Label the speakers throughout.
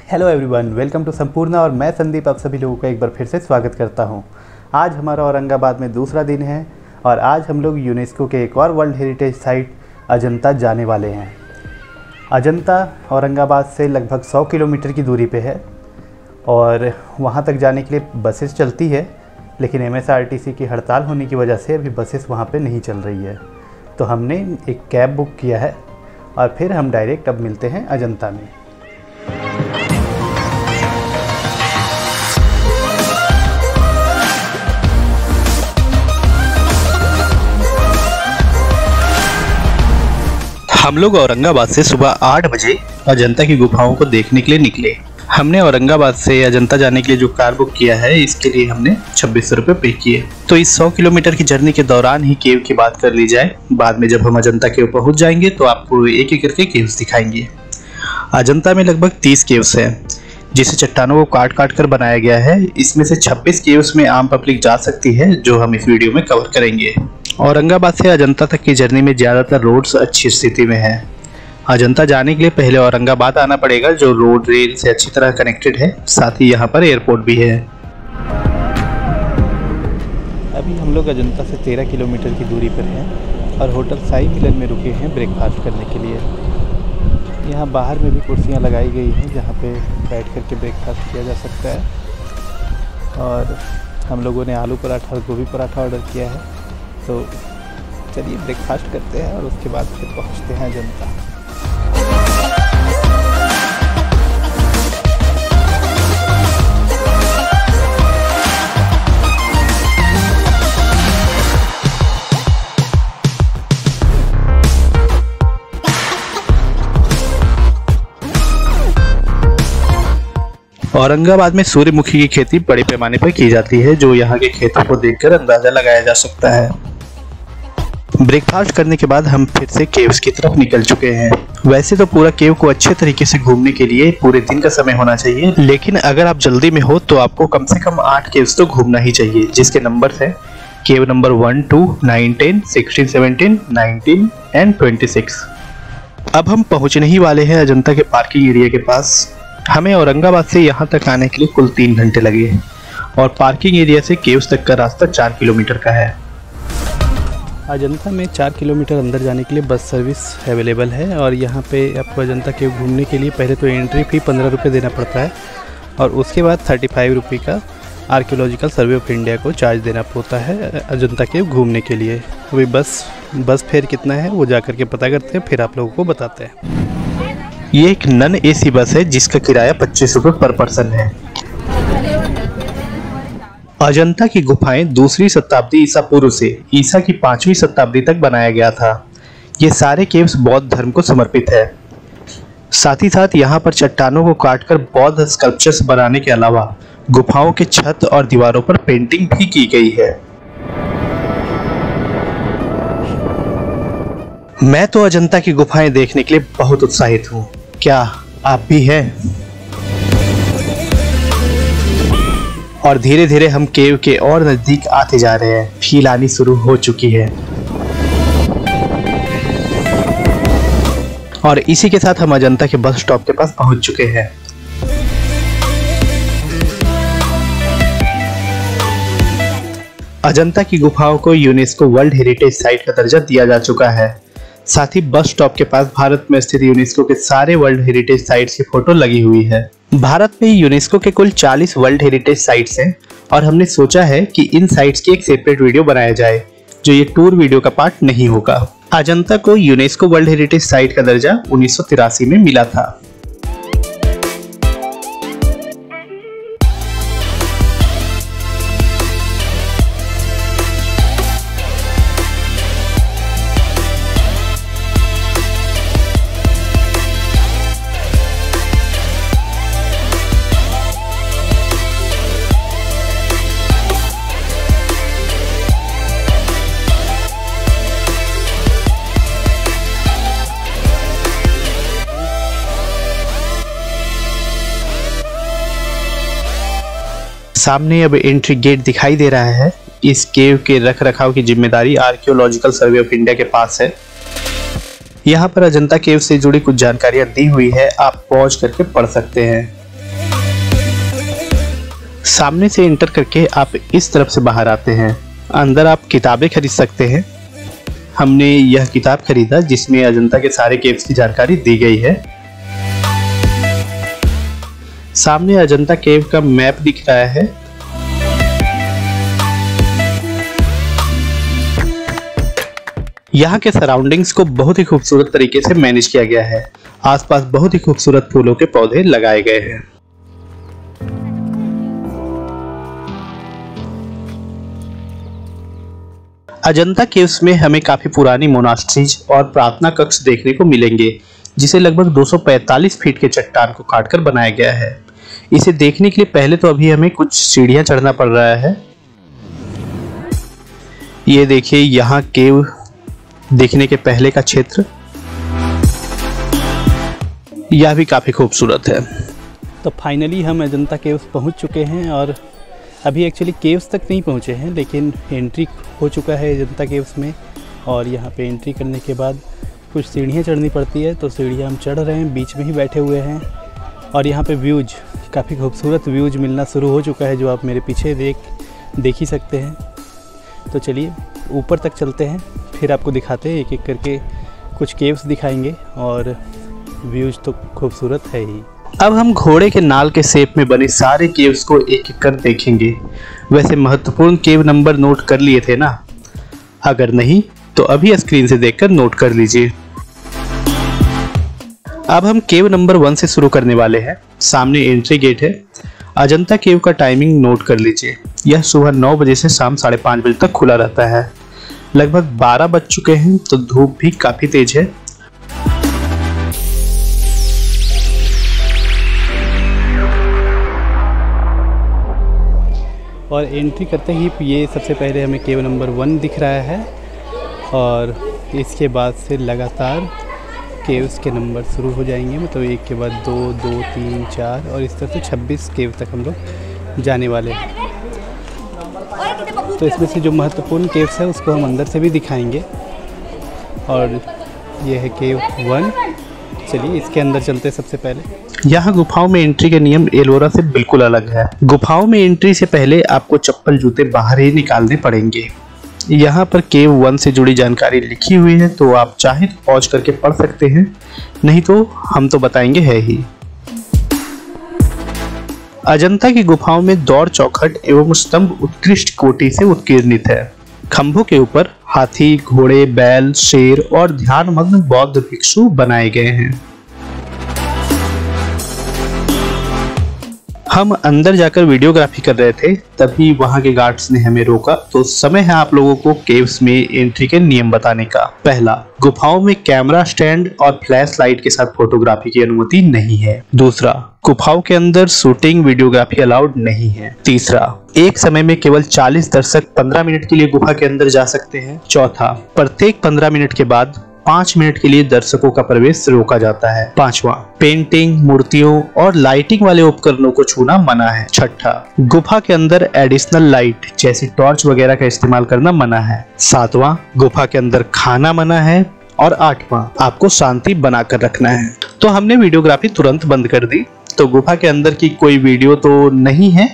Speaker 1: Hello everyone, welcome to Sampurna और मैं संदीप आप सभी लोगों का एक बार फिर से स्वागत करता हूं। आज हमारा औरंगाबाद में दूसरा दिन है और आज हम लोग यूनेस्को के एक और वर्ल्ड हेरिटेज साइट अजंता जाने वाले हैं। अजंता औरंगाबाद से लगभग 100 किलोमीटर की दूरी पे है और वहां तक जाने के लिए बसेस चलती है, लेकिन MSRTC की हड़ताल होने की वजह से अभी बसेस वहां पे नहीं चल रही है। तो हमने एक कैब बुक किया है और फिर हम डायरेक्ट अब मिलते हैं अजंता में।
Speaker 2: हम लोग औरंगाबाद से सुबह 8 बजे अजंता की गुफाओं को देखने के लिए निकले। हमने औरंगाबाद से अजंता जाने के लिए जो कार बुक किया है, इसके लिए हमने 2600 रुपये पे किए। तो इस 100 किलोमीटर की जर्नी के दौरान ही केव की बात कर ली जाए। बाद में जब हम अजंता केव पहुंच जाएंगे तो आपको एक एक करके केव्स दिखाएंगे। अजंता में लगभग 30 केव्स हैं, जिसे चट्टानों को काट काट कर बनाया गया है। इसमें से 26 केव्स में आम पब्लिक जा सकती है, जो हम इस वीडियो में कवर करेंगे। औरंगाबाद से अजंता तक की जर्नी में ज़्यादातर रोड्स अच्छी स्थिति में है। अजंता जाने के लिए पहले औरंगाबाद आना पड़ेगा, जो रोड रेल से अच्छी तरह कनेक्टेड है। साथ ही यहाँ पर एयरपोर्ट भी है।
Speaker 1: अभी हम लोग अजंता से 13 किलोमीटर की दूरी पर हैं और होटल साई मिलन में रुके हैं ब्रेकफास्ट करने के लिए। यहाँ बाहर में भी कुर्सियाँ लगाई गई हैं जहाँ पे बैठ कर के ब्रेकफास्ट किया जा सकता है। और हम लोगों ने आलू पराठा और गोभी पराठा ऑर्डर किया है। तो चलिए ब्रेकफास्ट करते हैं और उसके बाद फिर पहुँचते हैं अजंता।
Speaker 2: औरंगाबाद में सूर्यमुखी की खेती बड़े पैमाने पर की जाती है, जो यहाँ के खेतों को देखकर अंदाजा लगाया जा सकता है। ब्रेकफास्ट करने के बाद हम फिर से केव्स की तरफ निकल चुके हैं। वैसे तो पूरा केव को अच्छे तरीके से घूमने के लिए पूरे दिन का समय होना चाहिए, लेकिन अगर आप जल्दी में हो तो आपको कम से कम 8 केव्स तो घूमना ही चाहिए, जिसके नंबर है केव नंबर 1, 2, 9, 10, 16, 17, 19 एंड 26। अब हम पहुंचने ही वाले हैं अजंता के पार्किंग एरिया के पास। हमें औरंगाबाद से यहाँ तक आने के लिए कुल 3 घंटे लगे और पार्किंग एरिया से केव्स तक का रास्ता 4 किलोमीटर का है।
Speaker 1: अजंता में 4 किलोमीटर अंदर जाने के लिए बस सर्विस अवेलेबल है और यहाँ पे आपको अजंता केव घूमने के लिए पहले तो एंट्री फ़ी 15 रुपये देना पड़ता है और उसके बाद 35 रुपये का आर्कियोलॉजिकल सर्वे ऑफ इंडिया को चार्ज देना पड़ता है अजंता केव घूमने के लिए। अभी बस फेयर कितना है वो जा कर के पता करते हैं, फिर आप लोगों को बताते हैं।
Speaker 2: ये एक नॉन AC बस है जिसका किराया 25 रुपये पर पर्सन है। अजंता की गुफाएं 2री शताब्दी ईसा पूर्व से ईसा की 5वीं शताब्दी तक बनाया गया था। ये सारे केव्स बौद्ध धर्म को समर्पित है। साथ ही साथ यहाँ पर चट्टानों को काटकर बौद्ध स्कल्पचर्स बनाने के अलावा गुफाओं के छत और दीवारों पर पेंटिंग भी की गई है। मैं तो अजंता की गुफाएं देखने के लिए बहुत उत्साहित हूँ। क्या आप भी हैं? और धीरे धीरे हम केव के और नजदीक आते जा रहे हैं। फील आनी शुरू हो चुकी है और इसी के साथ हम अजंता के बस स्टॉप के पास पहुंच चुके हैं। अजंता की गुफाओं को यूनेस्को वर्ल्ड हेरिटेज साइट का दर्जा दिया जा चुका है। साथ ही बस स्टॉप के पास भारत में स्थित यूनेस्को के सारे वर्ल्ड हेरिटेज साइट्स की फोटो लगी हुई है। भारत में यूनेस्को के कुल 40 वर्ल्ड हेरिटेज साइट्स हैं और हमने सोचा है कि इन साइट्स की एक सेपरेट वीडियो बनाया जाए, जो ये टूर वीडियो का पार्ट नहीं होगा। अजंता को यूनेस्को वर्ल्ड हेरिटेज साइट का दर्जा 1983 में मिला था। सामने अब एंट्री गेट दिखाई दे रहा है। इस केव के रख रखाव की जिम्मेदारी आर्कियोलॉजिकल सर्वे ऑफ इंडिया के पास है। यहाँ पर अजंता केव से जुड़ी कुछ जानकारियां दी हुई है, आप पहुंच करके पढ़ सकते हैं। सामने से एंटर करके आप इस तरफ से बाहर आते हैं। अंदर आप किताबें खरीद सकते हैं। हमने यह किताब खरीदा जिसमें अजंता के सारे केव्स की जानकारी दी गई है। सामने अजंता केव का मैप दिख रहा है। यहाँ के सराउंडिंग्स को बहुत ही खूबसूरत तरीके से मैनेज किया गया है। आसपास बहुत ही खूबसूरत फूलों के पौधे लगाए गए हैं। अजंता केव्स में हमें काफी पुरानी मोनास्ट्रीज और प्रार्थना कक्ष देखने को मिलेंगे, जिसे लगभग 245 फीट के चट्टान को काटकर बनाया गया है। इसे देखने के लिए पहले तो अभी हमें कुछ सीढ़ियां चढ़ना पड़ रहा है। ये देखिए यहाँ केव देखने के पहले का क्षेत्र, यह भी काफी खूबसूरत है।
Speaker 1: तो फाइनली हम अजंता केव्स पहुंच चुके हैं और अभी एक्चुअली केव्स तक नहीं पहुंचे हैं, लेकिन एंट्री हो चुका है अजंता केव्स में। और यहाँ पे एंट्री करने के बाद कुछ सीढ़ियाँ चढ़नी पड़ती है, तो सीढ़ियाँ हम चढ़ रहे हैं, बीच में ही बैठे हुए हैं। और यहाँ पे व्यूज, काफ़ी खूबसूरत व्यूज मिलना शुरू हो चुका है, जो आप मेरे पीछे देख ही सकते हैं। तो चलिए ऊपर तक चलते हैं, फिर आपको दिखाते हैं एक एक करके। कुछ केव्स दिखाएंगे और व्यूज तो खूबसूरत है ही।
Speaker 2: अब हम घोड़े के नाल के शेप में बने सारे केव्स को एक एक कर देखेंगे। वैसे महत्वपूर्ण केव नंबर नोट कर लिए थे ना? अगर नहीं तो अभी स्क्रीन से देखकर नोट कर लीजिए। अब हम केव नंबर 1 से शुरू करने वाले हैं। सामने एंट्री गेट है। अजंता केव का टाइमिंग नोट कर लीजिए। यह सुबह 9 बजे से शाम 5:30 बजे तक खुला रहता है। लगभग 12 बज चुके हैं, तो धूप भी काफी तेज है।
Speaker 1: और एंट्री करते ही ये सबसे पहले हमें केव नंबर 1 दिख रहा है, और इसके बाद से लगातार केव्स के नंबर शुरू हो जाएंगे। मतलब एक के बाद 2, 2, 3, 4 और इस तरह से 26 केव तक हम लोग जाने वाले हैं। तो इसमें से जो महत्वपूर्ण केव्स है उसको हम अंदर से भी दिखाएंगे। और ये है केव 1। चलिए इसके अंदर चलते सबसे पहले।
Speaker 2: यहाँ गुफाओं में एंट्री के नियम एलोरा से बिल्कुल अलग है। गुफाओं में एंट्री से पहले आपको चप्पल जूते बाहर ही निकालने पड़ेंगे। यहाँ पर केव 1 से जुड़ी जानकारी लिखी हुई है, तो आप चाहे तो पॉज करके पढ़ सकते हैं, नहीं तो हम तो बताएंगे है ही। अजंता की गुफाओं में दौड़ चौखट एवं स्तंभ उत्कृष्ट कोटि से उत्कीर्णित है। खंभों के ऊपर हाथी, घोड़े, बैल, शेर और ध्यानमग्न बौद्ध भिक्षु बनाए गए हैं। हम अंदर जाकर वीडियोग्राफी कर रहे थे, तभी वहां के गार्ड्स ने हमें रोका। तो समय है आप लोगों को केव्स में एंट्री के नियम बताने का। पहला, गुफाओं में कैमरा स्टैंड और फ्लैश लाइट के साथ फोटोग्राफी की अनुमति नहीं है। दूसरा, गुफाओं के अंदर शूटिंग वीडियोग्राफी अलाउड नहीं है। तीसरा, एक समय में केवल 40 दर्शक 15 मिनट के लिए गुफा के अंदर जा सकते हैं। चौथा, प्रत्येक 15 मिनट के बाद 5 मिनट के लिए दर्शकों का प्रवेश रोका जाता है। पांचवा, पेंटिंग, मूर्तियों और लाइटिंग वाले उपकरणों को छूना मना है। छठा, गुफा के अंदर एडिशनल लाइट जैसे टॉर्च वगैरह का इस्तेमाल करना मना है। सातवां, गुफा के अंदर खाना मना है। और आठवां, आपको शांति बनाकर रखना है। तो हमने वीडियोग्राफी तुरंत बंद कर दी। तो गुफा के अंदर की कोई वीडियो तो नहीं है,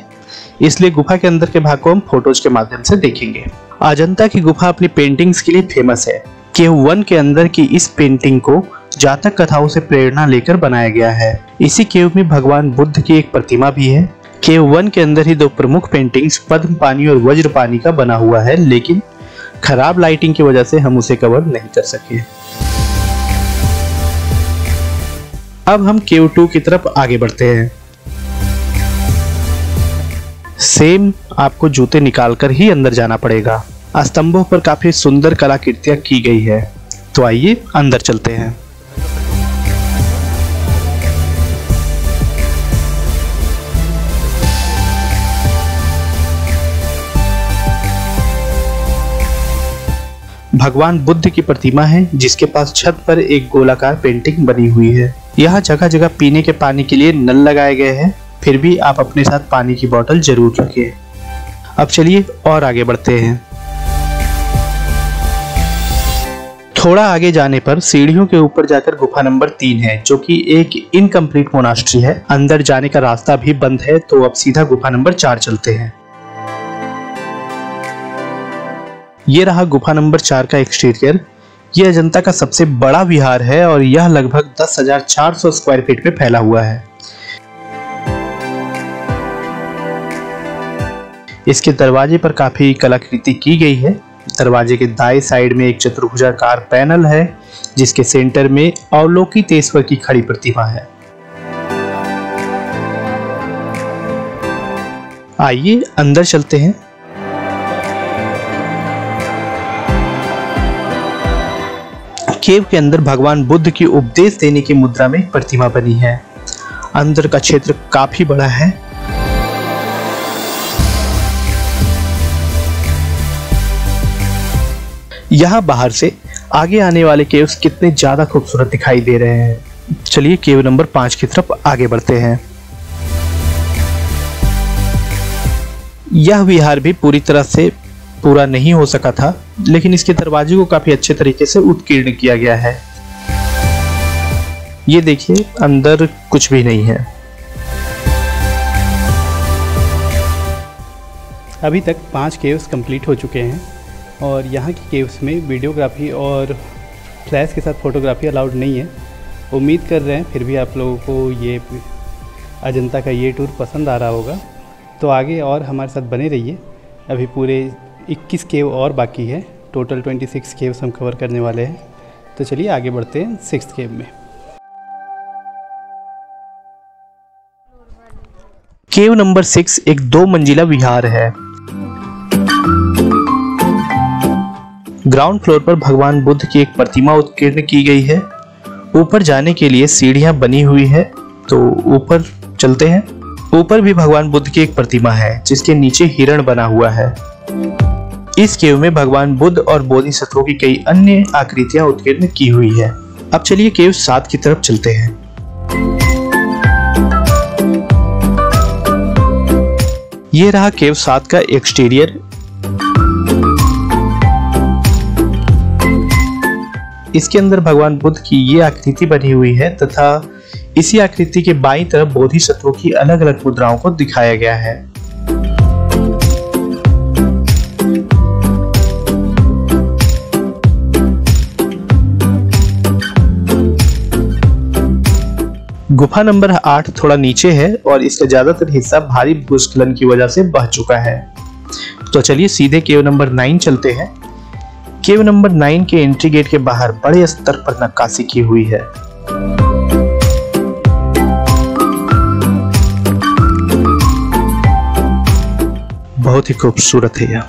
Speaker 2: इसलिए गुफा के अंदर के भाग को हम फोटोज के माध्यम से देखेंगे। अजंता की गुफा अपनी पेंटिंग्स के लिए फेमस है। केव 1 के अंदर की इस पेंटिंग को जातक कथाओं से प्रेरणा लेकर बनाया गया है। इसी केव में भगवान बुद्ध की एक प्रतिमा भी है। केव 1 के अंदर ही 2 प्रमुख पेंटिंग्स पद्म पानी और वज्र पानी का बना हुआ है, लेकिन खराब लाइटिंग की वजह से हम उसे कवर नहीं कर सके। अब हम केव 2 की तरफ आगे बढ़ते हैं। सेम आपको जूते निकालकर ही अंदर जाना पड़ेगा। स्तंभों पर काफी सुंदर कलाकृतियां की गई है। तो आइए अंदर चलते हैं। भगवान बुद्ध की प्रतिमा है, जिसके पास छत पर एक गोलाकार पेंटिंग बनी हुई है। यहाँ जगह जगह पीने के पानी के लिए नल लगाए गए हैं, फिर भी आप अपने साथ पानी की बोतल जरूर रखिए। अब चलिए और आगे बढ़ते हैं। थोड़ा आगे जाने पर सीढ़ियों के ऊपर जाकर गुफा नंबर 3 है, जो कि एक इनकम्प्लीट मोनास्ट्री है। अंदर जाने का रास्ता भी बंद है, तो अब सीधा गुफा नंबर 4 चलते हैं। ये रहा गुफा नंबर 4 का एक्सटीरियर। यह अजंता का सबसे बड़ा विहार है और यह लगभग 10,400 स्क्वायर फीट में फैला हुआ है। इसके दरवाजे पर काफी कलाकृति की गई है। दरवाजे के दाएं साइड में एक चतुर्भुजाकार पैनल है, जिसके सेंटर में अवलोकितेश्वर की खड़ी प्रतिमा है। आइए अंदर चलते हैं। केव के अंदर भगवान बुद्ध की उपदेश देने की मुद्रा में एक प्रतिमा बनी है। अंदर का क्षेत्र काफी बड़ा है। यहाँ बाहर से आगे आने वाले केव्स कितने ज्यादा खूबसूरत दिखाई दे रहे हैं। चलिए केव नंबर 5 की तरफ आगे बढ़ते हैं। यह विहार भी पूरी तरह से पूरा नहीं हो सका था, लेकिन इसके दरवाजे को काफी अच्छे तरीके से उत्कीर्ण किया गया है। ये देखिए, अंदर कुछ भी नहीं है।
Speaker 1: अभी तक 5 केव्स कंप्लीट हो चुके हैं और यहाँ की केव्स में वीडियोग्राफी और फ्लैश के साथ फ़ोटोग्राफी अलाउड नहीं है। उम्मीद कर रहे हैं फिर भी आप लोगों को ये अजंता का ये टूर पसंद आ रहा होगा, तो आगे और हमारे साथ बने रहिए। अभी पूरे 21 केव और बाकी है। टोटल 26 केव्स हम कवर करने वाले हैं। तो चलिए आगे बढ़ते हैं 6th केव में।
Speaker 2: केव नंबर 6 एक 2 मंजिला विहार है। ग्राउंड फ्लोर पर भगवान बुद्ध की एक प्रतिमा उत्कीर्ण की गई है। ऊपर जाने के लिए सीढ़ियां बनी हुई है, तो ऊपर चलते हैं। ऊपर भी भगवान बुद्ध की एक प्रतिमा है, जिसके नीचे हिरण बना हुआ है। इस केव में भगवान बुद्ध और बोधिसत्वों की कई अन्य आकृतियां उत्कीर्ण की हुई है। अब चलिए केव 7 की तरफ चलते हैं। यह रहा केव 7 का एक्सटीरियर। इसके अंदर भगवान बुद्ध की ये आकृति बनी हुई है तथा इसी आकृति के बाईं तरफ बोधिसत्वों की अलग अलग मुद्राओं को दिखाया गया है। गुफा नंबर 8 थोड़ा नीचे है और इसका ज्यादातर हिस्सा भारी भूस्खलन की वजह से बह चुका है। तो चलिए सीधे केव नंबर 9 चलते हैं। केव नंबर 9 के एंट्री गेट के बाहर बड़े स्तर पर नक्काशी की हुई है। बहुत ही खूबसूरत है यह।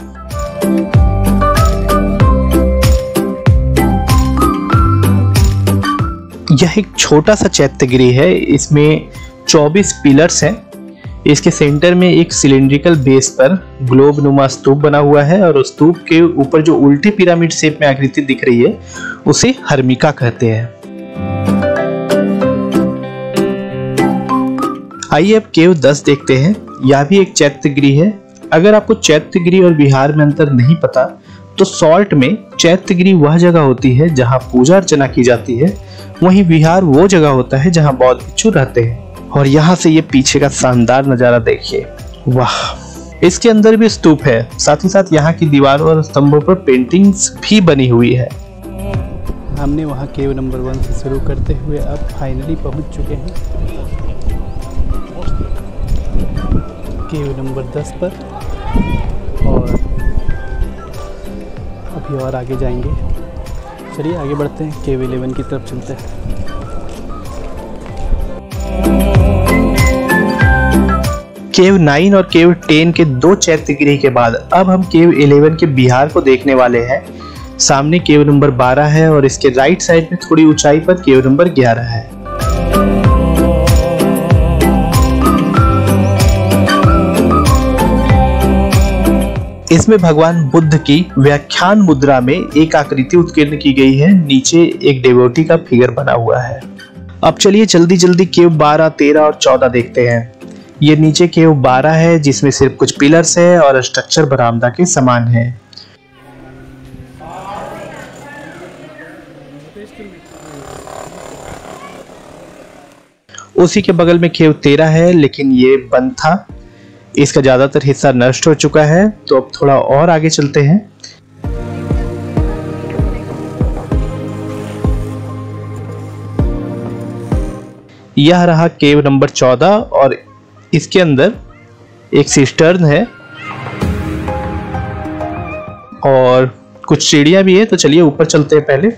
Speaker 2: यह एक छोटा सा चैत्यगिरी है। इसमें 24 पिलर्स हैं। इसके सेंटर में एक सिलिंड्रिकल बेस पर ग्लोब नुमा स्तूप बना हुआ है और उस स्तूप के ऊपर जो उल्टी पिरामिड शेप में आकृति दिख रही है उसे हर्मिका कहते हैं। आइए अब केव 10 देखते हैं। यह भी एक चैत्यगिरी है। अगर आपको चैत्यगिरी और विहार में अंतर नहीं पता, तो सॉल्ट में चैत्यगिरी वह जगह होती है जहां पूजा अर्चना की जाती है, वहीं विहार वो जगह होता है जहां बौद्ध भिक्षु रहते हैं। और यहाँ से ये पीछे का शानदार नजारा देखिए, वाह। इसके अंदर भी स्तूप है, साथ ही साथ यहाँ की दीवारों और स्तंभों पर पेंटिंग्स भी बनी हुई है।
Speaker 1: हमने वहाँ केव नंबर 1 से शुरू करते हुए अब फाइनली पहुँच चुके हैं केव नंबर 10 पर, और अभी और आगे जाएंगे। चलिए आगे बढ़ते हैं, केव 11 की तरफ चलते हैं।
Speaker 2: केव 9 और केव 10 के 2 चैत्यगिरी के बाद अब हम केव 11 के विहार को देखने वाले हैं। सामने केव नंबर 12 है और इसके राइट साइड में थोड़ी ऊंचाई पर केव नंबर 11 है। इसमें भगवान बुद्ध की व्याख्यान मुद्रा में एक आकृति उत्कीर्ण की गई है। नीचे एक डेवोटी का फिगर बना हुआ है। अब चलिए जल्दी जल्दी केव 12, 13 और 14 देखते हैं। ये नीचे केव 12 है, जिसमें सिर्फ कुछ पिलर्स है और स्ट्रक्चर बरामदा के समान है। उसी के बगल में केव 13 है, लेकिन ये बंद था। इसका ज्यादातर हिस्सा नष्ट हो चुका है। तो अब थोड़ा और आगे चलते हैं। यह रहा केव नंबर 14 और इसके अंदर एक सिस्टर्न है और कुछ सीढ़ियां भी है। तो चलिए ऊपर चलते हैं पहले।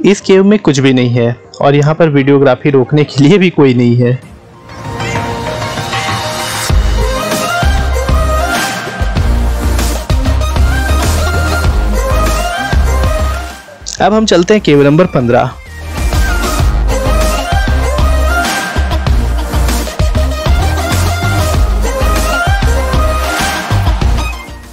Speaker 2: इस केव में कुछ भी नहीं है और यहाँ पर वीडियोग्राफी रोकने के लिए भी कोई नहीं है। अब हम चलते हैं केव नंबर 15।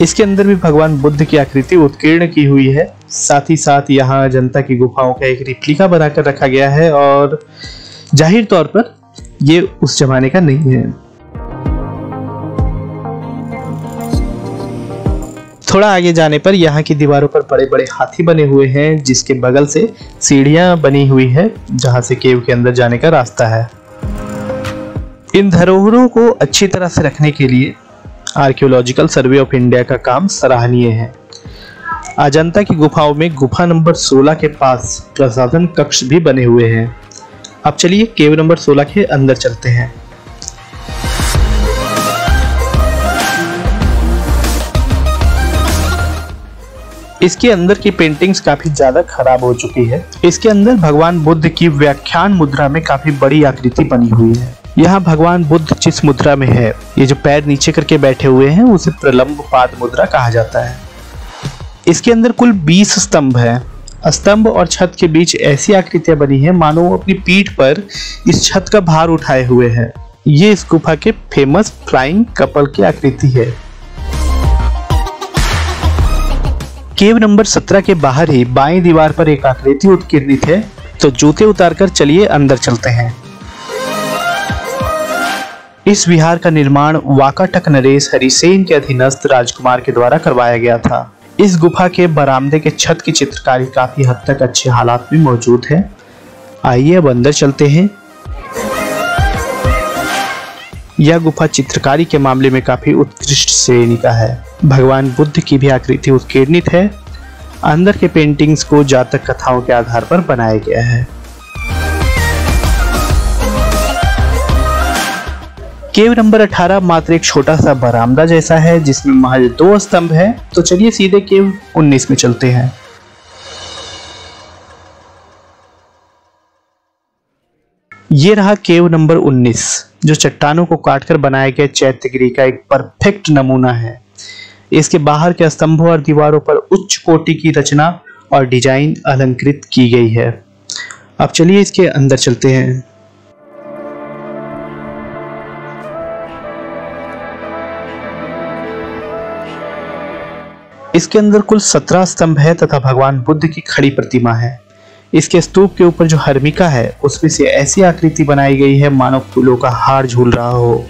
Speaker 2: इसके अंदर भी भगवान बुद्ध की आकृति उत्कीर्ण की हुई है। साथ ही साथ यहाँ अजंता की गुफाओं का एक रिप्लिका बनाकर रखा गया है और जाहिर तौर पर ये उस जमाने का नहीं है। थोड़ा आगे जाने पर यहाँ की दीवारों पर बड़े बड़े हाथी बने हुए हैं, जिसके बगल से सीढ़ियां बनी हुई है जहां से केव के अंदर जाने का रास्ता है। इन धरोहरों को अच्छी तरह से रखने के लिए आर्कियोलॉजिकल सर्वे ऑफ इंडिया का काम सराहनीय है। अजंता की गुफाओं में गुफा नंबर 16 के पास प्रसाधन कक्ष भी बने हुए हैं। अब चलिए केव नंबर 16 के अंदर चलते हैं। इसके अंदर की पेंटिंग्स काफी ज्यादा खराब हो चुकी है। इसके अंदर भगवान बुद्ध की व्याख्यान मुद्रा में काफी बड़ी आकृति बनी हुई है। यहाँ भगवान बुद्ध जिस मुद्रा में है, ये जो पैर नीचे करके बैठे हुए हैं, उसे प्रलंब पाद मुद्रा कहा जाता है। इसके अंदर कुल 20 स्तंभ हैं। स्तंभ और छत के बीच ऐसी आकृतियां बनी है मानो वो अपनी पीठ पर इस छत का भार उठाए हुए हैं। ये इस गुफा के फेमस फ्लाइंग कपल की आकृति है। केव नंबर 17 के बाहर ही बाएं दीवार पर एक आकृति उत्कीर्णित है। तो जूते उतारकर चलिए अंदर चलते हैं। इस विहार का निर्माण वाकाटक नरेश हरिसेन के अधीनस्थ राजकुमार के द्वारा करवाया गया था। इस गुफा के बरामदे के छत की चित्रकारी काफी हद तक अच्छे हालात में मौजूद है। आइए अब अंदर चलते हैं। यह गुफा चित्रकारी के मामले में काफी उत्कृष्ट श्रेणी का है। भगवान बुद्ध की भी आकृति उत्कीर्णित है। अंदर के पेंटिंग्स को जातक कथाओं के आधार पर बनाया गया है। केव नंबर 18 मात्र एक छोटा सा बरामदा जैसा है जिसमें महज 2 स्तंभ है। तो चलिए सीधे केव 19 में चलते हैं। ये रहा केव नंबर 19, जो चट्टानों को काटकर बनाया गया चैत्यगिरी का एक परफेक्ट नमूना है। इसके बाहर के स्तंभों और दीवारों पर उच्च कोटि की रचना और डिजाइन अलंकृत की गई है। अब चलिए इसके अंदर चलते हैं। इसके अंदर कुल 17 स्तंभ है तथा भगवान बुद्ध की खड़ी प्रतिमा है। इसके स्तूप के ऊपर जो हर्मिका है उसमें से ऐसी आकृति बनाई गई है मानो फूलों का हार झूल रहा हो।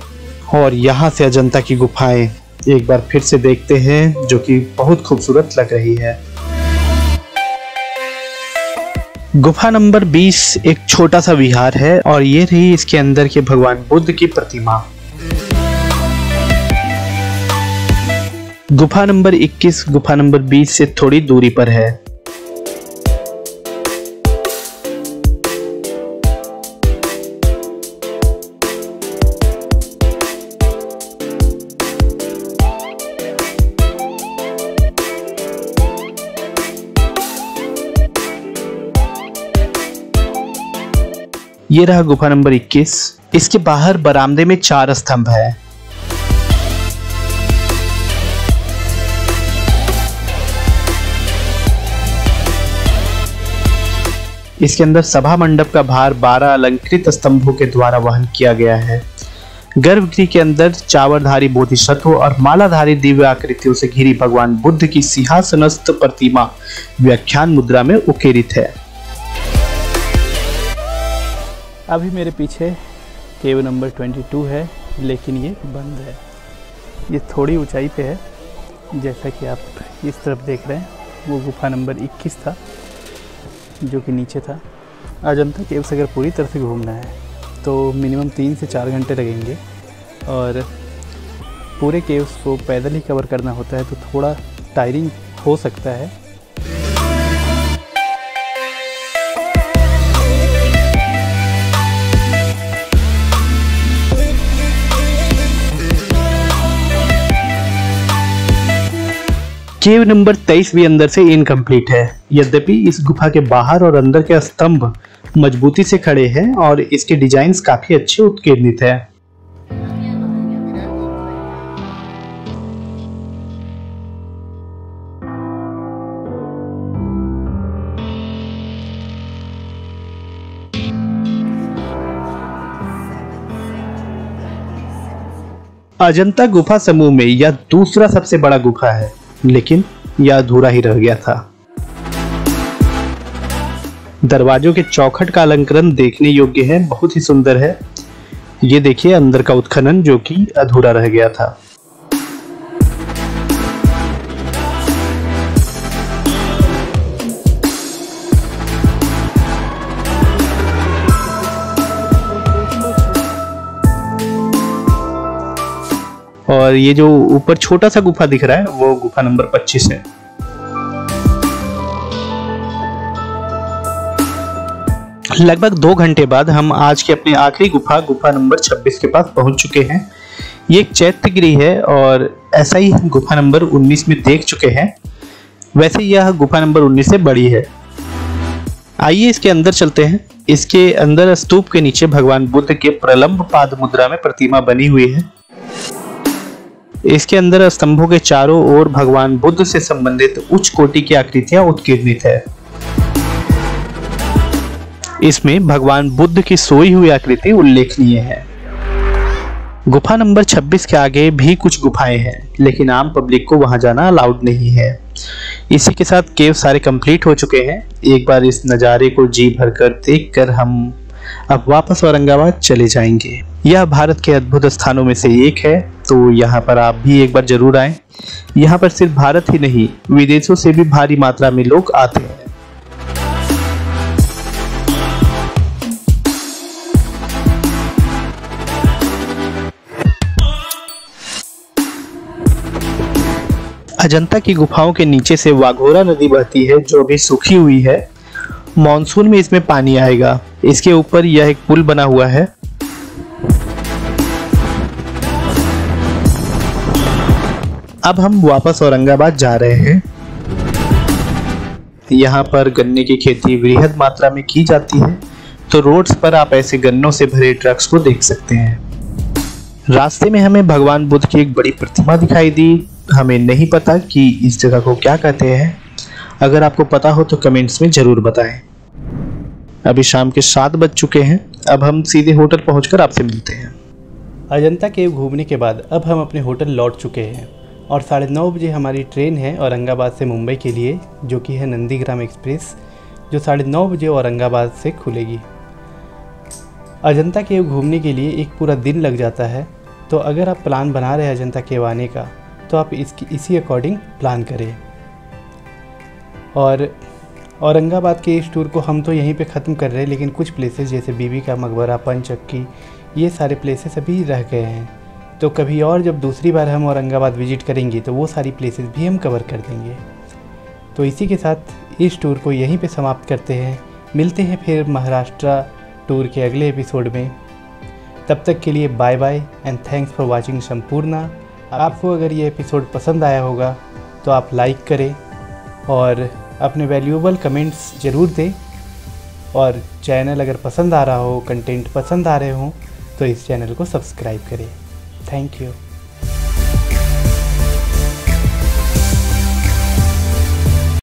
Speaker 2: और यहाँ से अजंता की गुफाएं एक बार फिर से देखते हैं, जो कि बहुत खूबसूरत लग रही है। गुफा नंबर 20 एक छोटा सा विहार है और ये रही इसके अंदर के भगवान बुद्ध की प्रतिमा। गुफा नंबर 21 गुफा नंबर 20 से थोड़ी दूरी पर है। ये रहा गुफा नंबर 21। इसके बाहर बरामदे में 4 स्तंभ है। इसके अंदर सभा मंडप का भार 12 अलंकृत स्तंभों के द्वारा वहन किया गया है। गर्भगृह के अंदर चावरधारी बोधिसत्व और मालाधारी दिव्य आकृतियों से घिरी भगवान बुद्ध की सिंहासनस्थ प्रतिमा व्याख्यान मुद्रा में उकेरित है। अभी मेरे पीछे केव नंबर 22 है, लेकिन ये बंद है।
Speaker 1: ये थोड़ी ऊंचाई पे है, जैसा कि आप इस तरफ देख रहे हैं। वो गुफा नंबर 21 था जो कि नीचे था। अजंता केव्स अगर पूरी तरह से घूमना है तो मिनिमम 3 से 4 घंटे लगेंगे, और पूरे केव्स को पैदल ही कवर करना होता है तो थोड़ा टायरिंग हो सकता है।
Speaker 2: केव नंबर 23 भी अंदर से इनकम्प्लीट है। यद्यपि इस गुफा के बाहर और अंदर के स्तंभ मजबूती से खड़े हैं और इसके डिजाइन्स काफी अच्छे उत्कीर्णित है। अजंता गुफा समूह में यह दूसरा सबसे बड़ा गुफा है, लेकिन यह अधूरा ही रह गया था। दरवाजों के चौखट का अलंकरण देखने योग्य है, बहुत ही सुंदर है। ये देखिए अंदर का उत्खनन जो कि अधूरा रह गया था। और ये जो ऊपर छोटा सा गुफा दिख रहा है वो गुफा नंबर 25 है। लगभग 2 घंटे बाद हम आज के अपने आखिरी गुफा नंबर 26 के पास पहुंच चुके हैं। ये एक चैत्यगिरी है और ऐसा ही गुफा नंबर 19 में देख चुके हैं। वैसे यह गुफा नंबर 19 से बड़ी है। आइए इसके अंदर चलते हैं। इसके अंदर स्तूप के नीचे भगवान बुद्ध के प्रलंब पाद मुद्रा में प्रतिमा बनी हुई है। इसके अंदर स्तंभों के चारों ओर भगवान बुद्ध से संबंधित उच्च कोटि की आकृतियां उत्कीर्णित है। इसमें भगवान बुद्ध की सोई हुई आकृति उल्लेखनीय है। गुफा नंबर 26 के आगे भी कुछ गुफाएं हैं, लेकिन आम पब्लिक को वहां जाना अलाउड नहीं है। इसी के साथ केव सारे कंप्लीट हो चुके हैं। एक बार इस नज़ारे को जी भरकर देखकर हम अब वापस औरंगाबाद चले जाएंगे। यह भारत के अद्भुत स्थानों में से एक है, तो यहाँ पर आप भी एक बार जरूर आएं। यहाँ पर सिर्फ भारत ही नहीं, विदेशों से भी भारी मात्रा में लोग आते हैं। अजंता की गुफाओं के नीचे से वाघोरा नदी बहती है जो अभी सूखी हुई है। मॉनसून में इसमें पानी आएगा। इसके ऊपर यह एक पुल बना हुआ है। अब हम वापस औरंगाबाद जा रहे हैं। यहाँ पर गन्ने की खेती वृहद मात्रा में की जाती है, तो रोड्स पर आप ऐसे गन्नों से भरे ट्रक्स को देख सकते हैं। रास्ते में हमें भगवान बुद्ध की एक बड़ी प्रतिमा दिखाई दी। हमें नहीं पता कि इस जगह को क्या कहते हैं। अगर आपको पता हो तो कमेंट्स में जरूर बताएं। अभी शाम के 7 बज चुके हैं। अब हम सीधे होटल पहुंचकर आपसे मिलते हैं।
Speaker 1: अजंता केव घूमने के बाद अब हम अपने होटल लौट चुके हैं और 9:30 बजे हमारी ट्रेन है औरंगाबाद से मुंबई के लिए, जो कि है नंदीग्राम एक्सप्रेस, जो 9:30 बजे औरंगाबाद से खुलेगी। अजंता केव घूमने के लिए एक पूरा दिन लग जाता है, तो अगर आप प्लान बना रहे हैं अजंता केव आने का तो आप इसी अकॉर्डिंग प्लान करें। और औरंगाबाद के इस टूर को हम तो यहीं पे ख़त्म कर रहे हैं, लेकिन कुछ प्लेसेस जैसे बीबी का मकबरा, पंचक्की, ये सारे प्लेसेस अभी रह गए हैं। तो कभी और जब दूसरी बार हम औरंगाबाद विज़िट करेंगे तो वो सारी प्लेसेस भी हम कवर कर देंगे। तो इसी के साथ इस टूर को यहीं पे समाप्त करते हैं। मिलते हैं फिर महाराष्ट्र टूर के अगले एपिसोड में। तब तक के लिए bye bye and thanks for watching Sampurna. आपको अगर ये एपिसोड पसंद आया होगा तो आप लाइक करें और अपने वैल्यूएबल कमेंट्स ज़रूर दें। और चैनल अगर पसंद आ रहा हो, कंटेंट पसंद आ रहे हों तो इस चैनल को सब्सक्राइब करें। Thank you.